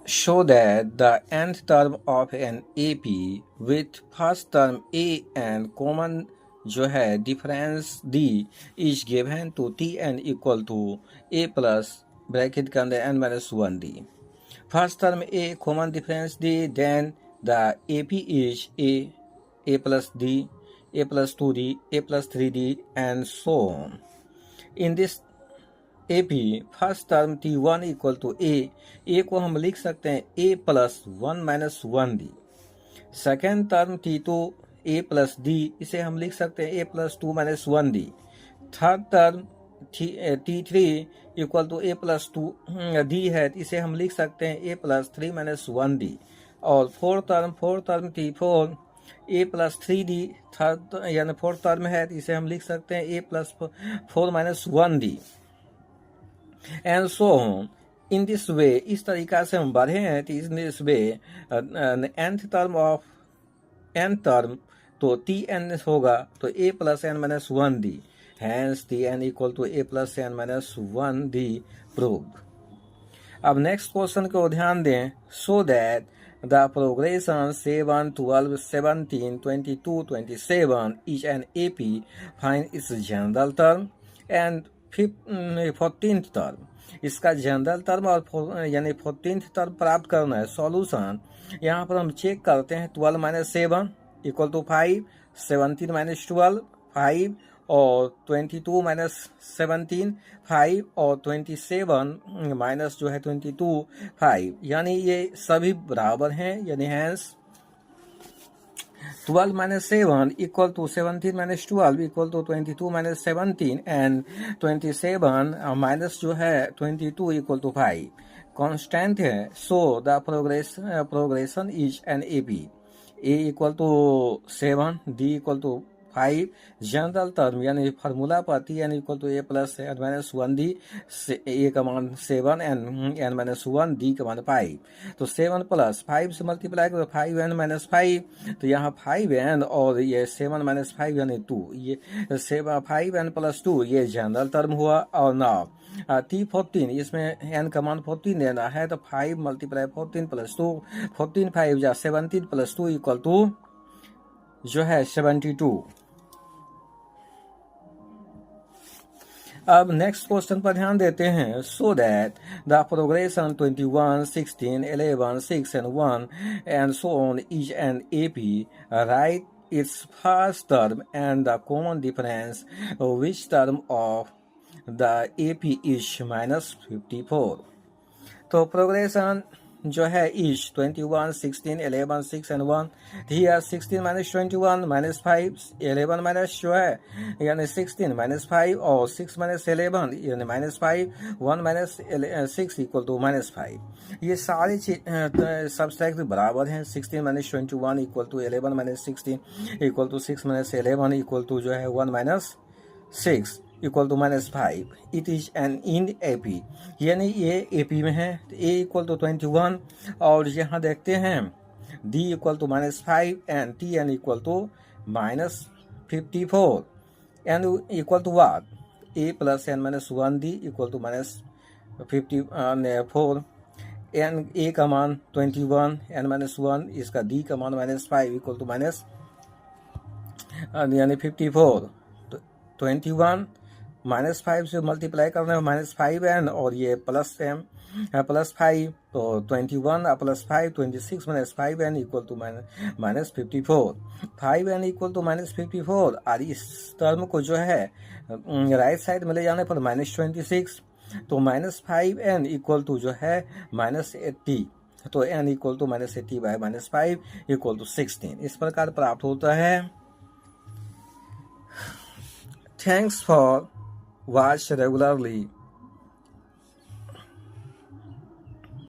show that the nth term of an AP with first term A and common जो है difference D is given to Tn equal to A plus bracket के अंदर n minus 1D. First term A common difference D, then the AP is A plus D, A plus 2D, A plus 3D and so on. In this AP first term T1 equal to A को हम लिख सकते हैं A plus 1 minus 1D. Second term T2 A plus D, इसे हम लिख सकते हैं A plus 2 minus 1D. Third term T3 equal to A plus 2D है, इसे हम लिख सकते हैं A प्लस 3 माइनस 1D. और fourth term T4 A plus 3D third यानी फोर्थ टर्म है, इसे हम लिख सकते हैं A plus 4 minus 1D. And so in this way, इस तरीका से हम बढ़े हैं. In this way nth term of n term तो Tn होगा तो A plus n minus 1D. Hence Tn equal to A plus n minus 1D proved. अब नेक्स्ट क्वेश्चन को ध्यान दें. So that the progression 7, 12, 17, 22, 27 is an AP. Find its general term and 14th term. इसका general term और यानी 14th term प्राप्त करना है. सॉल्यूशन यहाँ पर हम चेक करते हैं. 12 माइनस 7 इक्वल टू 5, 17 माइनस 12 5, और 22 माइनस 17 5, और 27 माइनस जो है 22 5, यानी ये सभी बराबर हैं. यानी hence 12 minus 7 equal to 17 minus 12 equal to 22 minus 17 and 27 minus जो है 22 equal to 5. कांस्टेंट है. So the progression is an AP. A equal to 7, D equal to 5. General term यानी फार्मूला पर Tn equal to A plus n minus 1D. A का मान 7 and n minus 1, D का मान 5. तो 7 plus 5 से multiply करो 5n माइनस 5, तो यहाँ 5n और ये 7 माइनस 5 यानी 2. ये 5n प्लस 2 ये जनरल टर्म हुआ. और नाउ T14 इसमें n का मान 14 देना है, तो 5 मल्टीप्लाई 14 प्लस 2, 14 5 या 17 प्लस 2 इक्वल टू जो है 72. अब नेक्स्ट क्वेश्चन पर ध्यान देते हैं. So that the progression 21, 16, 11, 6 and 1 and so on is an AP. Write its first term and the common difference. Which term of the AP is minus 54? तो progression जो है is 21, 16, 11, 6 and 1. here 16 minus 21 minus 5, 11 minus जो है यानी 16 minus 5, और 6 minus 11 यानी minus 5, 1 minus 6 equal to minus 5. ये सारी सब्सट्रैक्ट बराबर हैं. 16 minus 21 equal to 11 minus 16 equal to 6 minus 11 equal to जो है 1 minus 6 equal to minus 5. It is an in AP. यानी ये AP में है. A इक्वल टू 21, और यहाँ देखते हैं D equal to minus 5 and Tn equal to minus 54 and equal to what A plus n minus 1D equal to minus 54 and A का मान 21 n माइनस 1, इसका D का मान माइनस 5 इक्वल टू माइनस यानी 54. 21 माइनस 5 से multiply करना है minus 5n, और ये प्लस m प्लस 5, तो 21 plus 5 26 minus 5n equal to minus 54. 5n equal to minus 54. और इस टर्म को जो है राइट साइड में ले जाने पर माइनस 26, तो माइनस 5n इक्वल टू जो है माइनस 80. तो n equal to minus 80 by minus 5 equal to 16. इस प्रकार प्राप्त होता है. Thanks for watch regularly.